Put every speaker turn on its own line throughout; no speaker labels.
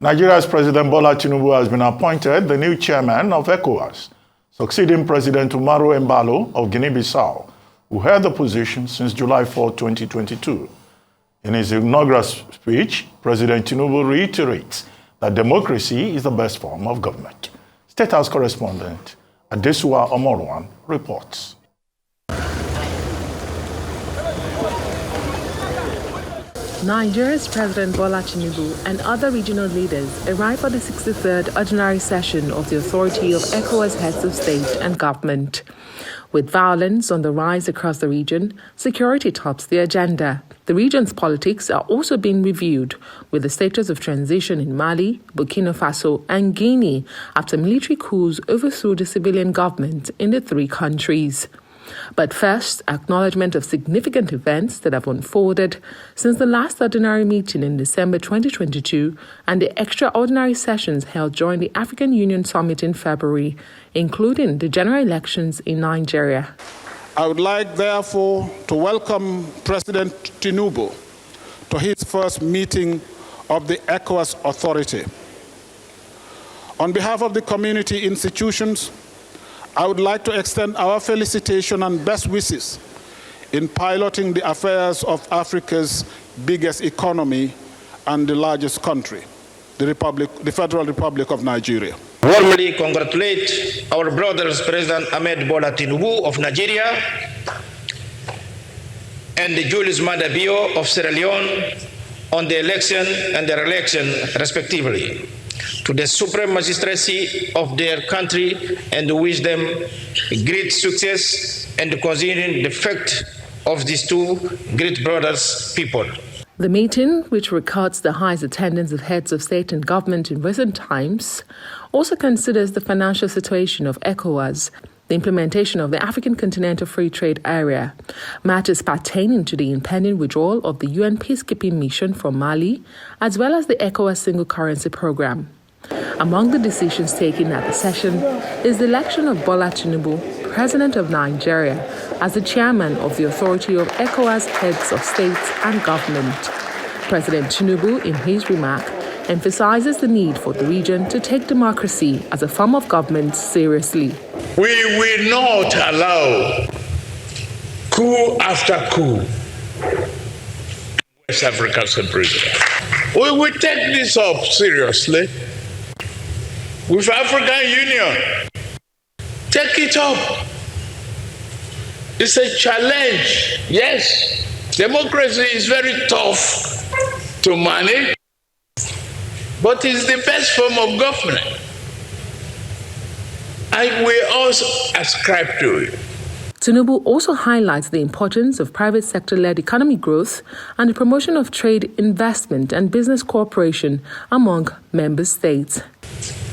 Nigeria's President Bola Tinubu has been appointed the new chairman of ECOWAS, succeeding President Umaru Embalo of Guinea-Bissau, who held the position since July 4, 2022. In his inaugural speech, President Tinubu reiterates that democracy is the best form of government. State House correspondent Adesua Omorwan reports.
Nigeria's President Bola Tinubu and other regional leaders arrived for the 63rd Ordinary Session of the Authority of ECOWAS Heads of State and Government. With violence on the rise across the region, security tops the agenda. The region's politics are also being reviewed, with the status of transition in Mali, Burkina Faso, and Guinea after military coups overthrew the civilian government in the three countries. But first, acknowledgement of significant events that have unfolded since the last ordinary meeting in December 2022 and the extraordinary sessions held during the African Union Summit in February, including the general elections in Nigeria.
I would like, therefore, to welcome President Tinubu to his first meeting of the ECOWAS Authority. On behalf of the community institutions, I would like to extend our felicitation and best wishes in piloting the affairs of Africa's biggest economy and the largest country, the Federal Republic of Nigeria.
Warmly congratulate our brothers President Ahmed Bola Tinubu of Nigeria and Julius Maada Bio of Sierra Leone on the election and their election respectively to the supreme magistracy of their country and wish them great success and considering the fact of these two great brothers people.
The meeting, which records the highest attendance of heads of state and government in recent times, also considers the financial situation of ECOWAS, the implementation of the African Continental Free Trade Area, matters pertaining to the impending withdrawal of the UN peacekeeping mission from Mali, as well as the ECOWAS single currency program. Among the decisions taken at the session is the election of Bola Tinubu, President of Nigeria, as the chairman of the Authority of ECOWAS Heads of State and Government. President Tinubu, in his remark, emphasizes the need for the region to take democracy as a form of government seriously.
We will not allow coup after coup in West Africa's region. We will take this up seriously with African Union. Take it up. It's a challenge. Yes, democracy is very tough to manage, but it's the best form of government. And we also ascribe to it.
Tinubu also highlights the importance of private sector-led economic growth and the promotion of trade, investment, and business cooperation among member states.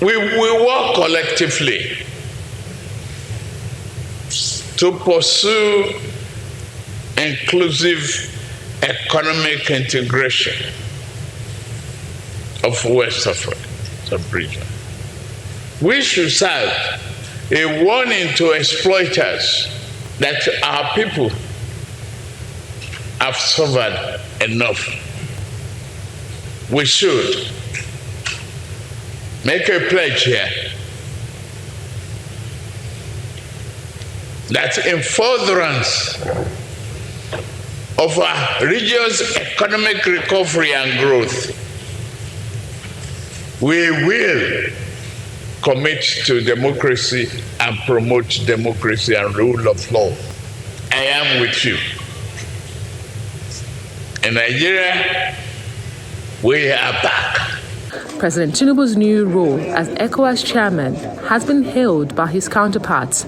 We work collectively to pursue inclusive economic integration of West Africa sub-region. We should serve a warning to exploiters that our people have suffered enough. We should make a pledge here that in furtherance of our region's economic recovery and growth, we will commit to democracy and promote democracy and rule of law. I am with you. In Nigeria, we are back.
President Tinubu's new role as ECOWAS chairman has been hailed by his counterparts.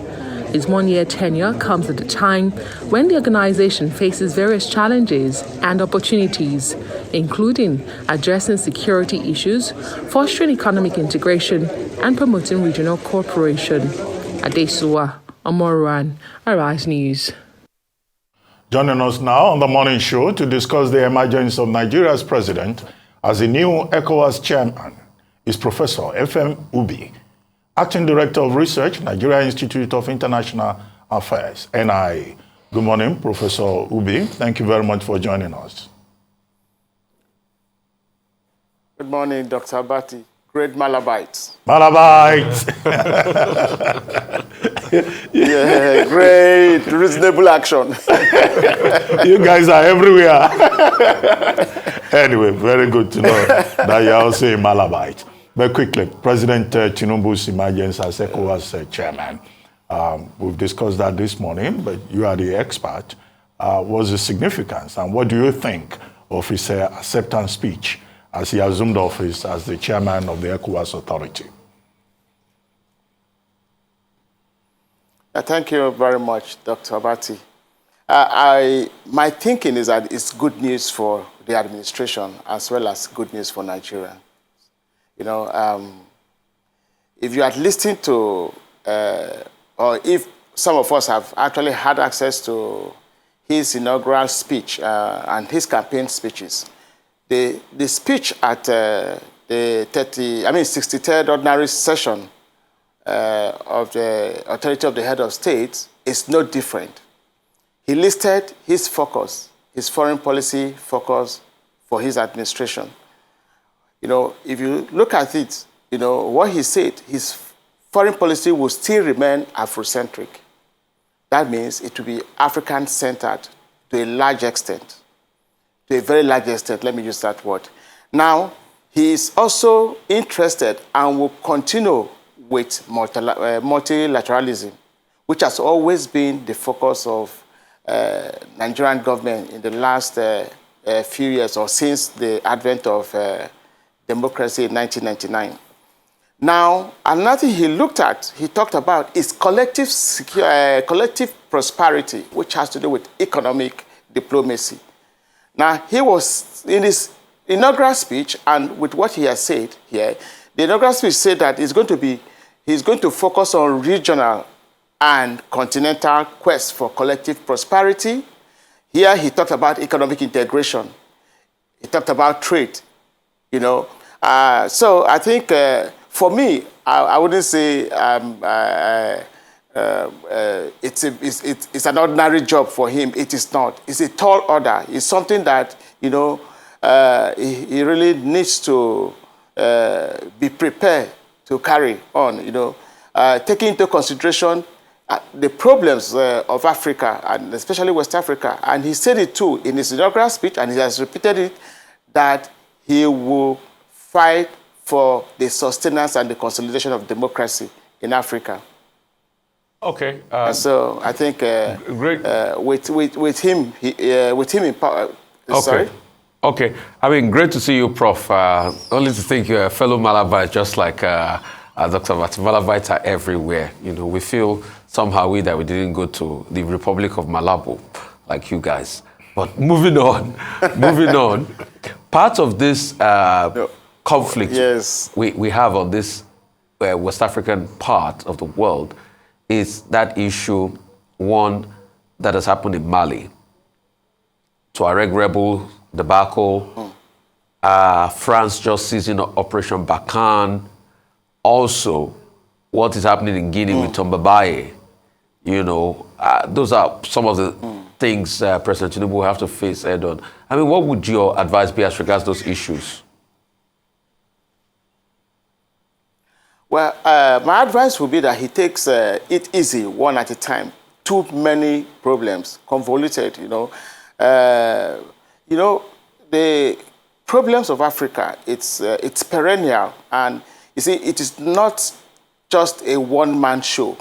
His one-year tenure comes at a time when the organization faces various challenges and opportunities, including addressing security issues, fostering economic integration, and promoting regional cooperation. Adesua Omorwan, Arise News.
Joining us now on the morning show to discuss the emergence of Nigeria's president as the new ECOWAS chairman is Professor Efem Ubi, Acting Director of Research, Nigeria Institute of International Affairs, NIA. Good morning, Professor Ubi. Thank you very much for joining us.
Good morning, Dr. Abati. Great Malabites.
Malabites!
Yeah, great, reasonable action.
You guys are everywhere. Anyway, very good to know that you're also a Malabite. But quickly, President Tinubu's emergence as ECOWAS chairman. We've discussed that this morning, but you are the expert. What's the significance, and what do you think of his acceptance speech as he assumed office as the chairman of the ECOWAS authority?
Thank you very much, Dr. Abati. My thinking is that it's good news for the administration as well as good news for Nigeria. You know, if you had listened to, or if some of us have actually had access to his inaugural speech and his campaign speeches, the speech at the 63rd ordinary session of the authority of the head of state is no different. He listed his focus, his foreign policy focus for his administration. You know, if you look at it, you know, what he said, his foreign policy will still remain Afrocentric. That means it will be African-centered to a large extent, to a very large extent, let me use that word. Now, he is also interested and will continue with multilateralism, which has always been the focus of Nigerian government in the last few years, or since the advent of democracy in 1999. Now, another thing he looked at, he talked about, is collective prosperity, which has to do with economic diplomacy. Now, he was, in his inaugural speech, and with what he has said here, the inaugural speech said that he's going to focus on regional and continental quest for collective prosperity. Here he talked about economic integration. He talked about trade, you know. So I think for me, I wouldn't say it's an ordinary job for him. It is not. It's a tall order. It's something that, you know, he really needs to be prepared to carry on, you know, taking into consideration the problems of Africa, and especially West Africa. And he said it too in his inaugural speech, and he has repeated it, that he will fight for the sustenance and the consolidation of democracy in Africa.
Okay.
So I think
great.
With him in power.
Okay.
Sorry.
Okay. I mean, great to see you, Prof. Only to think you're a fellow Malabite, just like Dr. Abati. Malabites are everywhere. You know, we feel somehow that we didn't go to the Republic of Malabo, like you guys. But moving on, moving on. Part of this conflict we have on this West African part of the world is that issue, one that has happened in Mali. Tuareg rebel debacle, France just seizing Operation Barkhane. Also, what is happening in Guinea with Tombabaye. You know, those are some of the things President Tinubu will have to face head on. I mean, what would your advice be as regards those issues?
Well, my advice would be that he takes it easy, one at a time. Too many problems, convoluted, you know. The problems of Africa, it's perennial. And you see, it is not just a one-man show.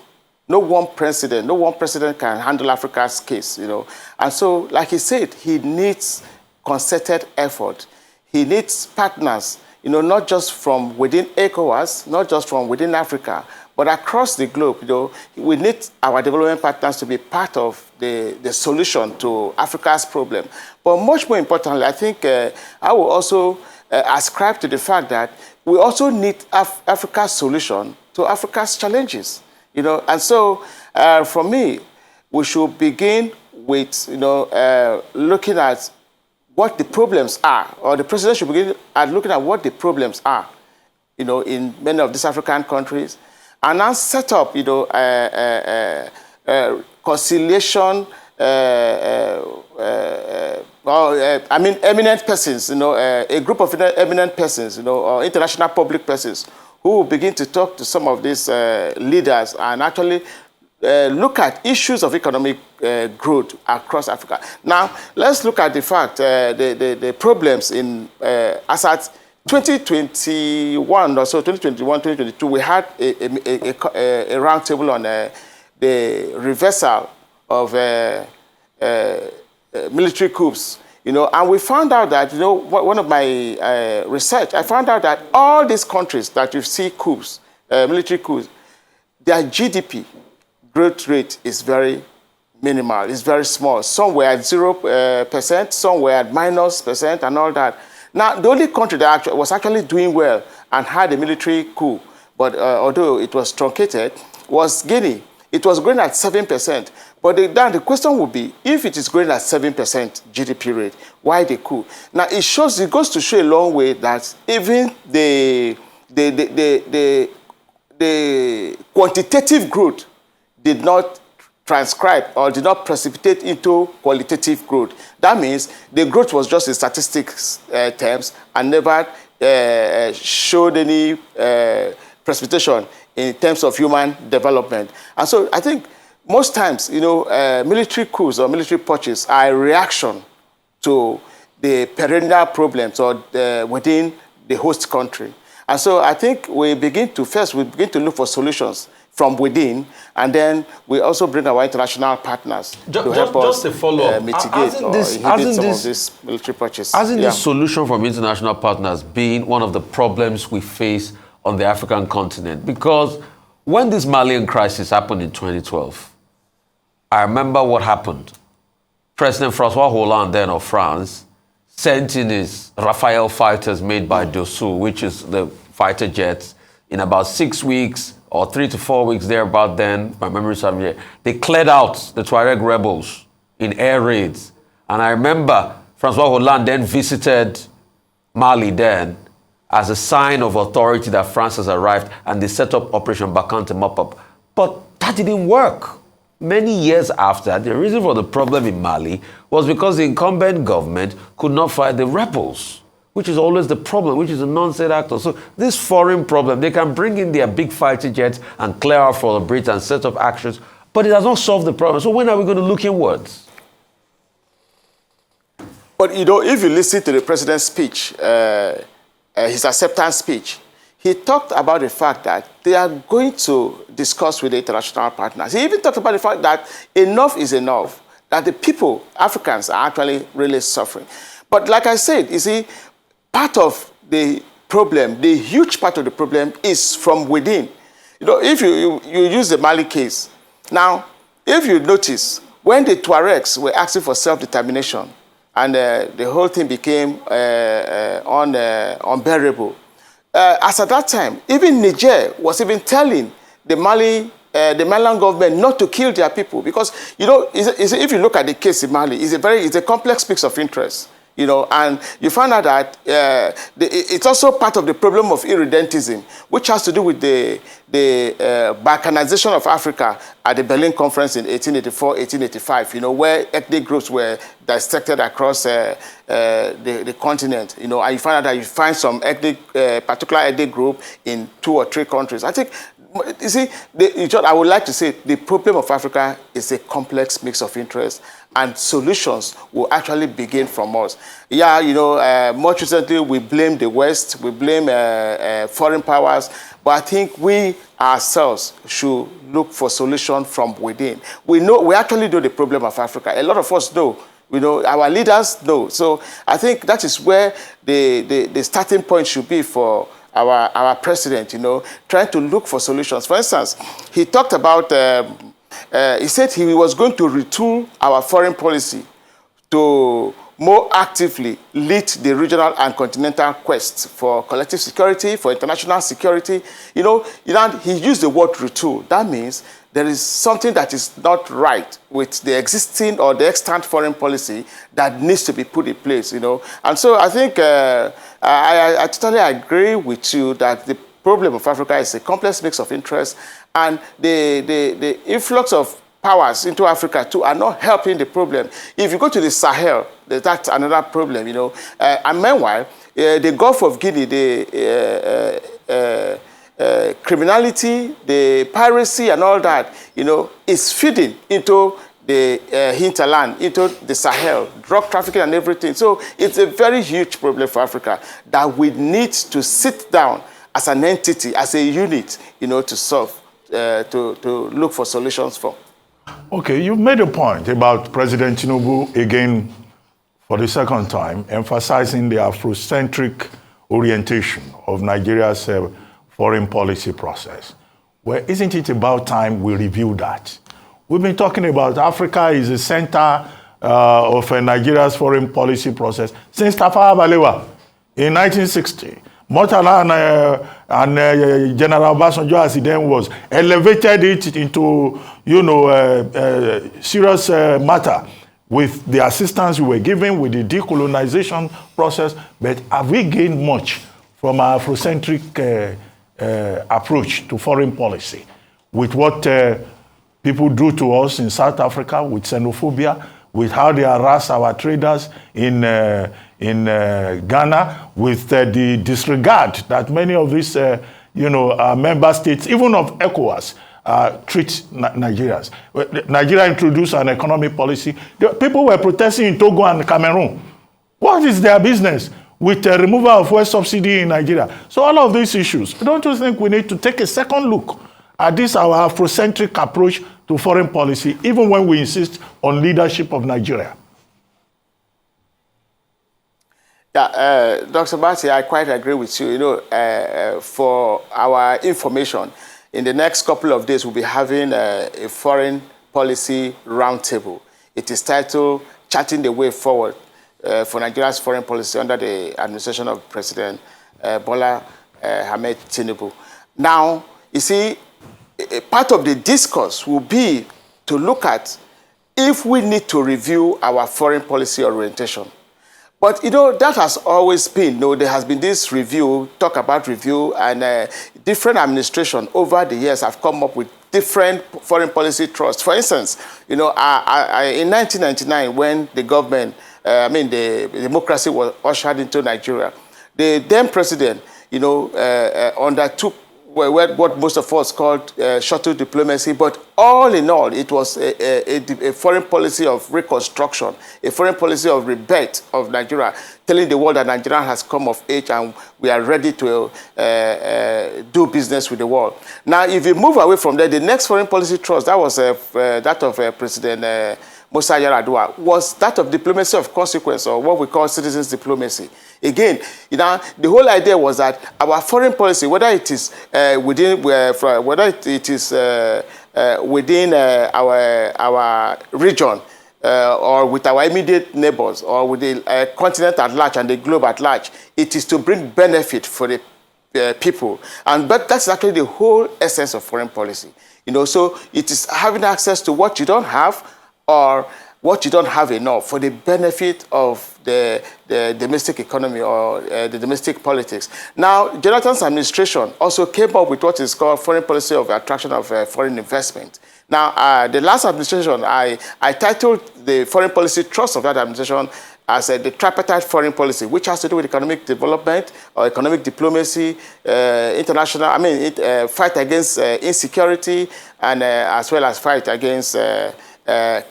No one president can handle Africa's case, you know. And so, like he said, he needs concerted effort. He needs partners, you know, not just from within ECOWAS, not just from within Africa, but across the globe. You know, we need our development partners to be part of the solution to Africa's problem. But much more importantly, I think I will also ascribe to the fact that we also need Africa's solution to Africa's challenges. You know, and so for me, we should begin with, you know, looking at what the problems are, or the president should begin at looking at what the problems are, you know, in many of these African countries, and now set up, you know, conciliation eminent persons, a group of eminent persons, or international public persons who will begin to talk to some of these leaders and actually look at issues of economic growth across Africa. Now, let's look at the fact, the problems in, as at 2021 or so, 2021, 2022, we had a roundtable on the reversal of military coups, and we found out that, one of my research, I found out that all these countries that you see coups, military coups, their GDP growth rate is very minimal, it's very small. Some were at 0%, some were at -% and all that. Now, the only country that was actually doing well and had a military coup, but although it was truncated, was Guinea. It was growing at 7%. But then the question would be, if it is growing at 7% GDP rate, why the coup? Now, it goes to show a long way that even the quantitative growth did not transcribe or did not precipitate into qualitative growth. That means the growth was just in statistics terms and never showed any precipitation in terms of human development. And so I think most times, military coups or military purges are a reaction to the perennial problems or within the host country. And so I think we begin to look for solutions from within, and then we also bring our international partners to help us mitigate or inhibit some of these military purchases.
Hasn't this solution from international partners been one of the problems we face on the African continent? Because when this Malian crisis happened in 2012, I remember what happened. President Francois Hollande, then of France, sent in his Rafale fighters made by Dossou, which is the fighter jets, in about 6 weeks or 3 to 4 weeks thereabout then, my memory serves me, they cleared out the Tuareg rebels in air raids. And I remember Francois Hollande then visited Mali then as a sign of authority that France has arrived, and they set up Operation Bacante Mop-Up. But that didn't work. Many years after, the reason for the problem in Mali was because the incumbent government could not fight the rebels, which is always the problem, which is a non-state actor. So this foreign problem, they can bring in their big fighter jets and clear out for the Brits and set up actions, but it does not solve the problem. So when are we going to look inwards?
But if you listen to the president's speech, his acceptance speech, he talked about the fact that they are going to discuss with the international partners. He even talked about the fact that enough is enough, that the people, Africans, are actually really suffering. But like I said, you see, part of the problem, the huge part of the problem is from within. If you use the Mali case, now, if you notice, when the Tuaregs were asking for self-determination and the whole thing became unbearable, as at that time, even Niger was even telling the Malian government not to kill their people, because if you look at the case in Mali, it's a complex mix of interests. And you find out that it's also part of the problem of irredentism, which has to do with the balkanization of Africa at the Berlin Conference in 1884, 1885, where ethnic groups were dissected across the continent, and you find out that you find some particular ethnic group in 2 or 3 countries. I think, you see, I would like to say the problem of Africa is a complex mix of interests, and solutions will actually begin from us. Much recently we blame the West, we blame foreign powers, but I think we ourselves should look for solutions from within. We actually know the problem of Africa. A lot of us know. Our leaders know. So I think that is where the starting point should be for our president, trying to look for solutions. For instance, he talked about, he said he was going to retool our foreign policy to more actively lead the regional and continental quest for collective security, for international security. He used the word retool. That means there is something that is not right with the existing or the extant foreign policy that needs to be put in place, And so I think I totally agree with you that the problem of Africa is a complex mix of interests, and the influx of powers into Africa too are not helping the problem. If you go to the Sahel, that's another problem, you know. And meanwhile, the Gulf of Guinea, the criminality, the piracy and all that, you know, is feeding into the hinterland, into the Sahel, drug trafficking and everything. So it's a very huge problem for Africa that we need to sit down as an entity, as a unit, you know, to solve, to look for solutions for.
Okay, you've made a point about President Tinubu, again, for the second time, emphasizing the afrocentric orientation of Nigeria's foreign policy process. Well, isn't it about time we review that? We've been talking about Africa is the center of Nigeria's foreign policy process since Tafawa Balewa in 1960. Murtala and General Obasanjo, as he then was, elevated it into, you know, serious matter with the assistance we were given with the decolonization process. But have we gained much from our Afrocentric approach to foreign policy with what people do to us in South Africa, with xenophobia, with how they harass our traders in Ghana, with the disregard that many of these, you know, member states, even of ECOWAS, treat Nigerians. Nigeria introduced an economic policy. People were protesting in Togo and Cameroon. What is their business with the removal of fuel subsidy in Nigeria? So all of these issues, don't you think we need to take a second look at this, our Afrocentric approach to foreign policy, even when we insist on leadership of Nigeria?
Yeah, Dr. Bati, I quite agree with you. You know, for our information, in the next couple of days, we'll be having a foreign policy roundtable. It is titled Charting the Way Forward for Nigeria's Foreign Policy under the administration of President Bola Ahmed Tinubu. Now, you see, part of the discourse will be to look at if we need to review our foreign policy orientation. But, you know, that has always been, you know, there has been this review, talk about review, and different administrations over the years have come up with different foreign policy trusts. For instance, you know, in 1999, when the government, the democracy was ushered into Nigeria, the then president, you know, undertook what most of us called shuttle diplomacy, but all in all, it was a foreign policy of reconstruction, a foreign policy of rebirth of Nigeria, telling the world that Nigeria has come of age and we are ready to do business with the world. Now, if you move away from there, the next foreign policy trust, that was that of President Musa Yar'Adua, was that of diplomacy of consequence, or what we call citizens diplomacy. Again, you know, the whole idea was that our foreign policy, whether it is within our region, or with our immediate neighbors, or with the continent at large and the globe at large, it is to bring benefit for the people. But that's actually the whole essence of foreign policy. You know, so it is having access to what you don't have, or what you don't have enough, for the benefit of the domestic economy or the domestic politics. Now, Jonathan's administration also came up with what is called foreign policy of attraction of foreign investment. Now, the last administration, I titled the foreign policy trust of that administration as the tripartite foreign policy, which has to do with economic development or economic diplomacy, international, fight against insecurity, and as well as fight against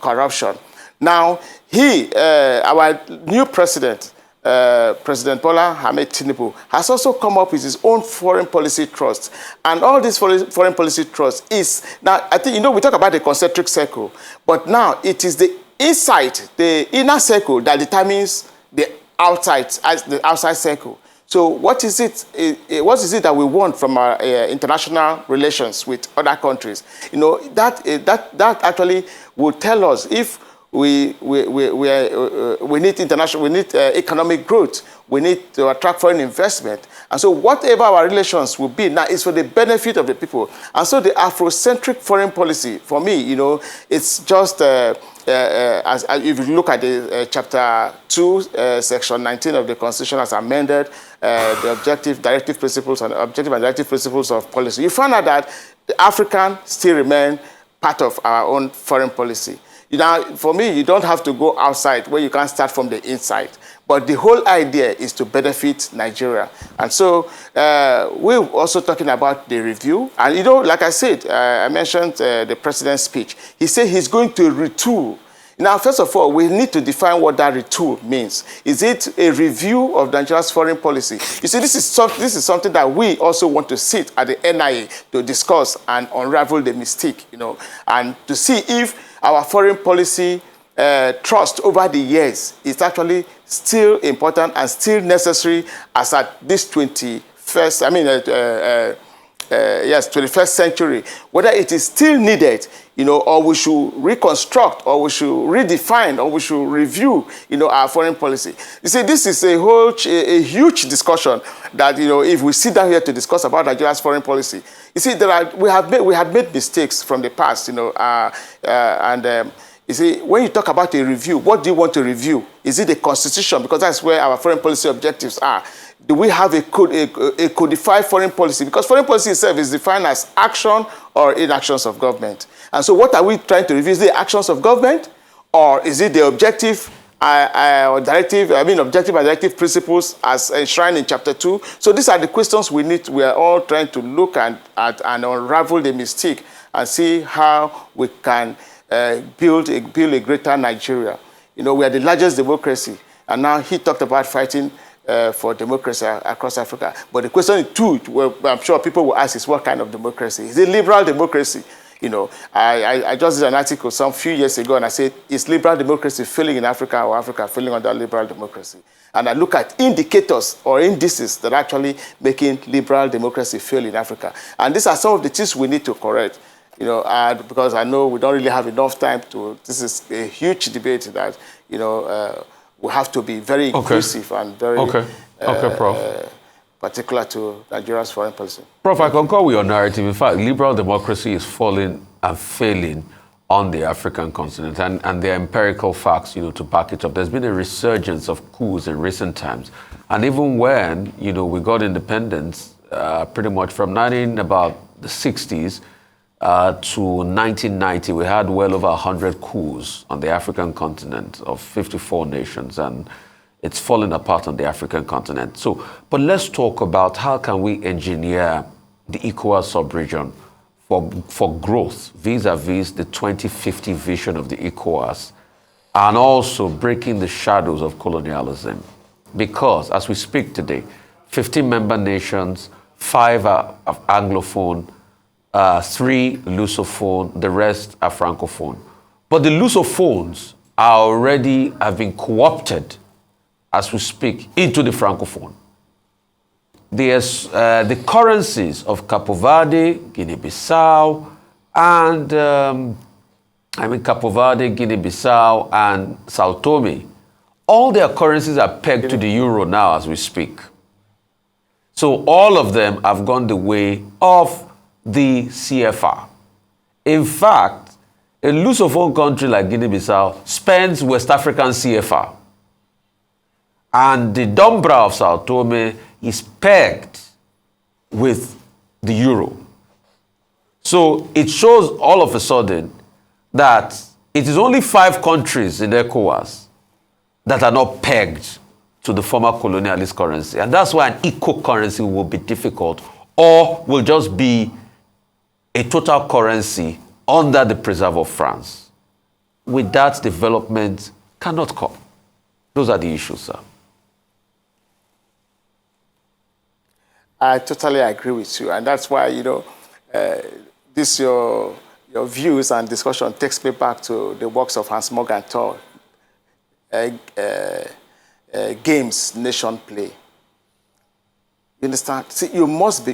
corruption. Now, our new president, President Bola Ahmed Tinubu, has also come up with his own foreign policy trust. And all these foreign policy trust is, now, I think, you know, we talk about the concentric circle, but now it is the inside, the inner circle that determines the outside circle. So what is it that we want from our international relations with other countries? You know, that actually will tell us if we need economic growth, we need to attract foreign investment. And so whatever our relations will be now is for the benefit of the people. And so the Afrocentric foreign policy, for me, you know, it's just, as if you look at the Chapter 2, Section 19 of the Constitution as amended, the objective, directive principles and directive principles of policy, you find out that the African still remain part of our own foreign policy. For me, you don't have to go outside where you can't start from the inside. But the whole idea is to benefit Nigeria. And so we're also talking about the review. And, like I said, I mentioned the president's speech. He said he's going to retool. Now, first of all, we need to define what that retool means. Is it a review of Nigeria's foreign policy? You see, this is something that we also want to sit at the NIA to discuss and unravel the mystique, and to see if our foreign policy trust over the years is actually still important and still necessary as at this 21st century, whether it is still needed, or we should reconstruct, or we should redefine, or we should review, our foreign policy. You see, this is a huge discussion that, if we sit down here to discuss about Nigeria's foreign policy, you see, we have made mistakes from the past, you see, when you talk about a review, what do you want to review? Is it the Constitution? Because that's where our foreign policy objectives are. Do we have a codified foreign policy? Because foreign policy itself is defined as action or inactions of government. And so what are we trying to review? Is it the actions of government? Or is it the objective or objective and directive principles as enshrined in Chapter 2? So these are the questions we are all trying to look at and unravel the mystique and see how we can build a greater Nigeria. We are the largest democracy. And now he talked about fighting for democracy across Africa. But the question too, I'm sure people will ask, is what kind of democracy? Is it liberal democracy? I just did an article some few years ago, and I said, is liberal democracy failing in Africa, or Africa failing under liberal democracy? And I look at indicators or indices that are actually making liberal democracy fail in Africa. And these are some of the things we need to correct. Because I know we don't really have enough time to. This is a huge debate that we have to be very inclusive and very
Prof.
Particular to Nigeria's foreign policy.
Prof, I concur with your narrative. In fact, liberal democracy is falling and failing on the African continent, and there are empirical facts, to back it up. There's been a resurgence of coups in recent times, and even when we got independence, pretty much from about the 60s. To 1990, we had well over 100 coups on the African continent of 54 nations, and it's falling apart on the African continent. So, but let's talk about how can we engineer the ECOWAS sub-region for growth vis-a-vis the 2050 vision of the ECOWAS, and also breaking the shadows of colonialism. Because as we speak today, 15 member nations, 5 are Anglophone, 3 Lusophone, the rest are Francophone. But the Lusophones have been co-opted, as we speak, into the Francophone. The currencies of Capo Verde, Guinea-Bissau, and Guinea-Bissau and Sao Tome, all their currencies are pegged to the euro now as we speak. So all of them have gone the way of the CFR. In fact, a Lusophone country like Guinea-Bissau spends West African CFR. And the Dombra of Sao Tome is pegged with the euro. So it shows all of a sudden that it is only 5 countries in ECOWAS that are not pegged to the former colonialist currency. And that's why an eco currency will be difficult, or will just be a total currency under the preserve of France. With that, development cannot come. Those are the issues, sir.
I totally agree with you, and that's why your views and discussion takes me back to the works of Hans Morgenthau, games nation play. You understand? See, you must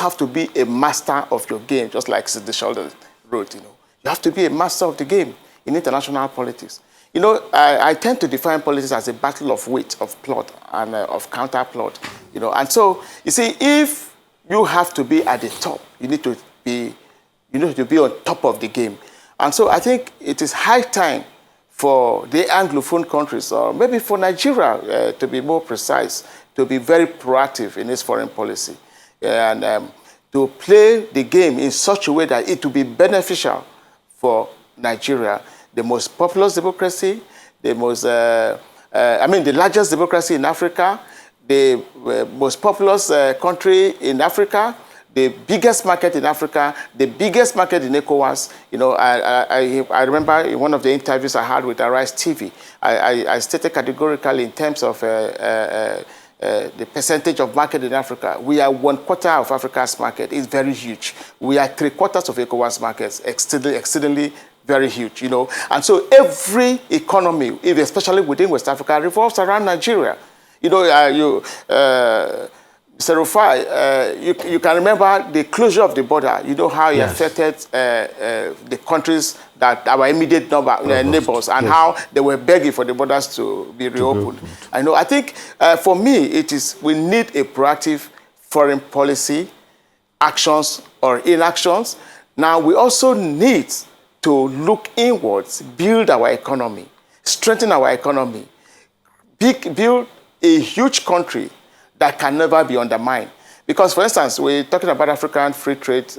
have to be a master of your game, just like Sidney Sheldon wrote. You have to be a master of the game in international politics. I tend to define politics as a battle of wit, of plot, and of counter plot. And so you see, if you have to be at the top, you need to be on top of the game. And so I think it is high time for the Anglophone countries, or maybe for Nigeria, to be more precise, to be very proactive in its foreign policy, and to play the game in such a way that it will be beneficial for Nigeria. The most populous democracy, the largest democracy in Africa, the most populous country in Africa, the biggest market in Africa, the biggest market in ECOWAS. You know, I remember in one of the interviews I had with Arise TV, I stated categorically in terms of the percentage of market in Africa. We are 1/4 of Africa's market. It's very huge. We are 3/4 of ECOWAS markets, exceedingly very huge, you know. And so every economy, especially within West Africa, revolves around Nigeria. You know, Mr. Rufai, you can remember the closure of the border. You know how it affected the countries that our immediate neighbors, and how they were begging for the borders to be reopened. I think for me, we need a proactive foreign policy, actions or inactions. Now, we also need to look inwards, build our economy, strengthen our economy, build a huge country that can never be undermined. Because, for instance, we're talking about African free trade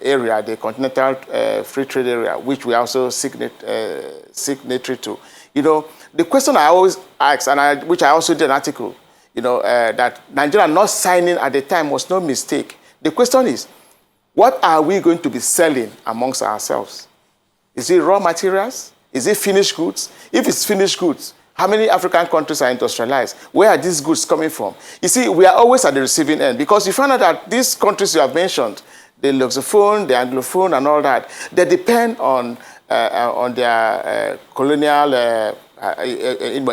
area, the continental free trade area, which we also signatory to. You know, the question I always ask, and which I also did an article, you know, that Nigeria not signing at the time was no mistake. The question is, what are we going to be selling amongst ourselves? Is it raw materials? Is it finished goods? If it's finished goods, how many African countries are industrialized? Where are these goods coming from? You see, we are always at the receiving end, because you find out that these countries you have mentioned, the Lusophone, the Anglophone, and all that, they depend on their colonial,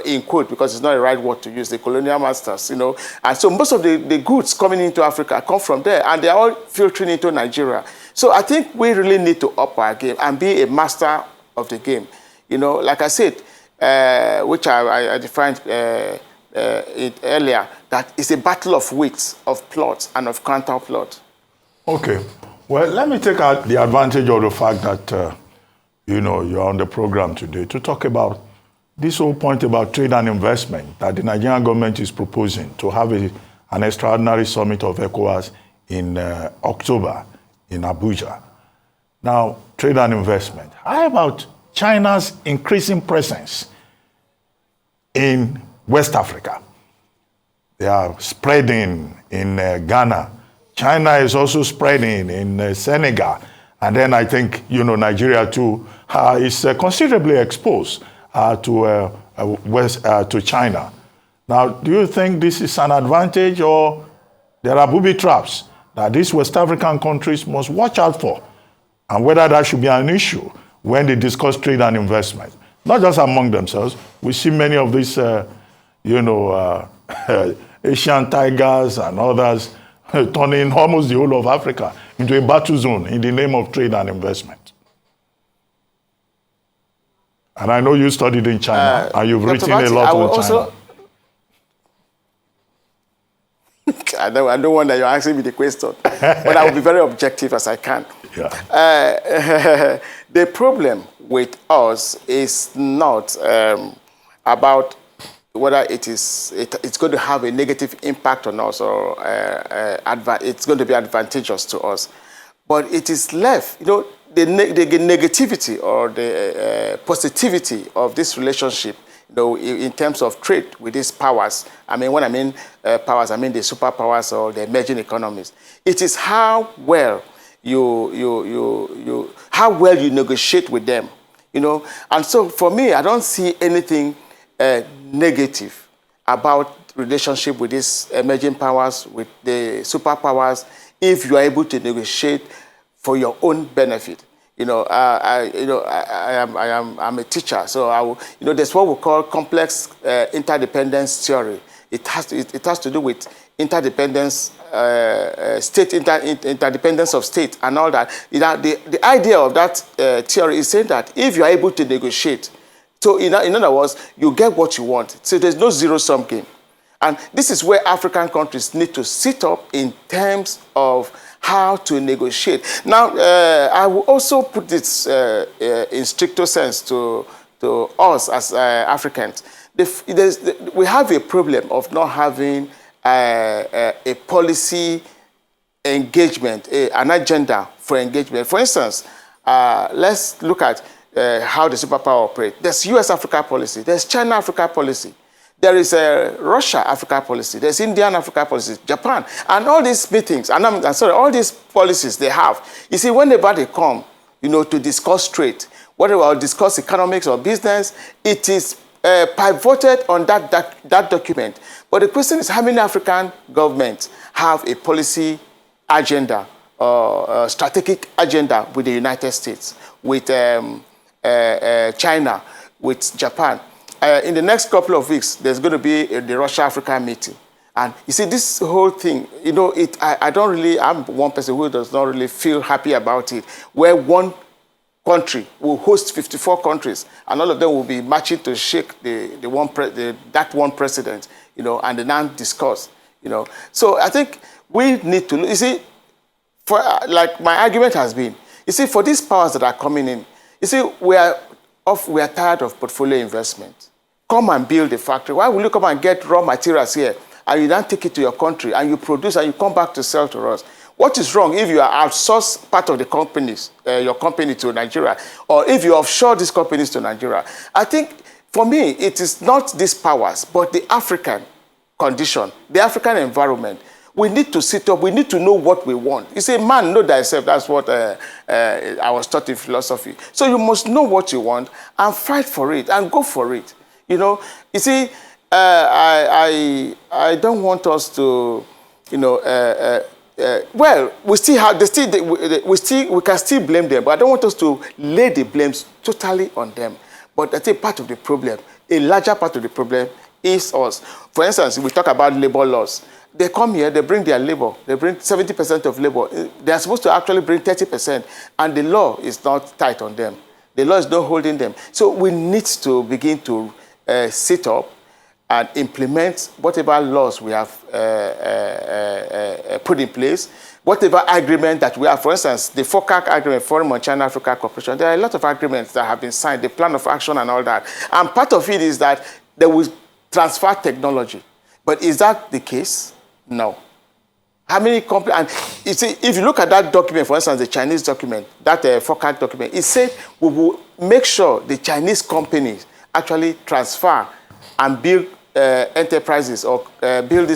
in quote, because it's not the right word to use, the colonial masters, you know. And so most of the goods coming into Africa come from there, and they're all filtering into Nigeria. So I think we really need to up our game and be a master of the game. You know, like I said, which I defined it earlier, that it's a battle of wits, of plots, and of counter-plot.
Okay. Well, let me take out the advantage of the fact that, you know, you're on the program today to talk about this whole point about trade and investment that the Nigerian government is proposing to have an extraordinary summit of ECOWAS in October in Abuja. Now, trade and investment. How about China's increasing presence in West Africa? They are spreading in Ghana. China is also spreading in Senegal. And then I think, you know, Nigeria too is considerably exposed to China. Now, do you think this is an advantage, or there are booby traps that these West African countries must watch out for, and whether that should be an issue when they discuss trade and investment? Not just among themselves. We see many of these, you know, Asian tigers and others turning almost the whole of Africa into a battle zone in the name of trade and investment. And I know you studied in China, and you've written a lot on China.
I don't want that you're asking me the question, but I will be very objective as I can.
Yeah.
The problem with us is not about whether it's going to have a negative impact on us, or it's going to be advantageous to us, but it is left, you know, the negativity or the positivity of this relationship, you know, in terms of trade with these powers. I mean, when I mean powers, I mean the superpowers or the emerging economies. It is how well you negotiate with them, you know. And so for me, I don't see anything negative about relationship with these emerging powers, with the superpowers, if you are able to negotiate for your own benefit. You know, I'm a teacher, so you know, there's what we call complex interdependence theory. It has to do with interdependence, interdependence of state and all that. You know, the idea of that theory is saying that if you are able to negotiate, so in other words, you get what you want. So there's no zero-sum game. And this is where African countries need to sit up in terms of how to negotiate. Now, I will also put this in stricter sense to us as Africans. We have a problem of not having a policy engagement, an agenda for engagement. For instance, let's look at how the superpower operates. There's US-Africa policy. There's China-Africa policy. There is a Russia-Africa policy. There's Indian-Africa policy, Japan. And all these meetings, and I'm sorry, all these policies they have, you see, whenever they come, to discuss trade, whether we'll discuss economics or business, it is pivoted on that document. But the question is, how many African governments have a policy agenda or strategic agenda with the United States, with China, with Japan? In the next couple of weeks, there's going to be the Russia-Africa meeting. And you see, this whole thing, I'm one person who does not really feel happy about it, where one country will host 54 countries, and all of them will be marching to shake that one president, and then now discuss, So I think we need to, you see, like my argument has been, you see, for these powers that are coming in, you see, we are tired of portfolio investment. Come and build a factory. Why will you come and get raw materials here and you then take it to your country and you produce and you come back to sell to us? What is wrong if you outsource part of the companies, your company to Nigeria, or if you offshore these companies to Nigeria? I think, for me, it is not these powers, but the African condition, the African environment. We need to sit up. We need to know what we want. You say, man, know thyself. That's what I was taught in philosophy. So you must know what you want and fight for it and go for it. You see, I don't want us to, well, we can still blame them, but I don't want us to lay the blames totally on them. But I think part of the problem, a larger part of the problem, is us. For instance, we talk about labor laws. They come here, they bring their labor. They bring 70% of labor. They are supposed to actually bring 30%, and the law is not tight on them. The law is not holding them. So we need to begin to sit up and implement whatever laws we have put in place, whatever agreement that we have. For instance, the FOCAC agreement, Forum on China-Africa Cooperation, there are a lot of agreements that have been signed, the plan of action and all that. And part of it is that they will transfer technology. But is that the case? No. How many companies? And you see, if you look at that document, for instance, the Chinese document, that FOCAC document, it said we will make sure the Chinese companies actually transfer and build enterprises or build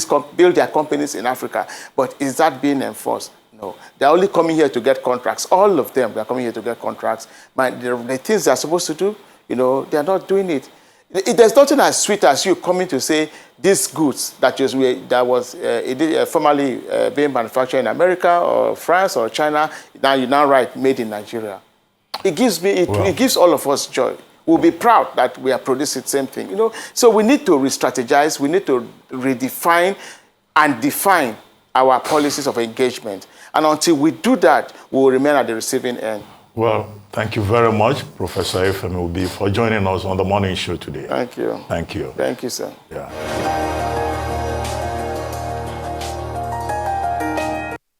their companies in Africa. But is that being enforced? No. They're only coming here to get contracts. All of them, they're coming here to get contracts. But the things they're supposed to do, they're not doing it. There's nothing as sweet as you coming to say these goods that was formerly being manufactured in America or France or China, now you now write made in Nigeria. It gives all of us joy. We'll be proud that we are producing the same thing. So we need to re-strategize. We need to redefine and define our policies of engagement. And until we do that, we will remain at the receiving end.
Well, thank you very much, Professor Efem, for joining us on the morning show today.
Thank you.
Thank you.
Thank you, sir.
Yeah.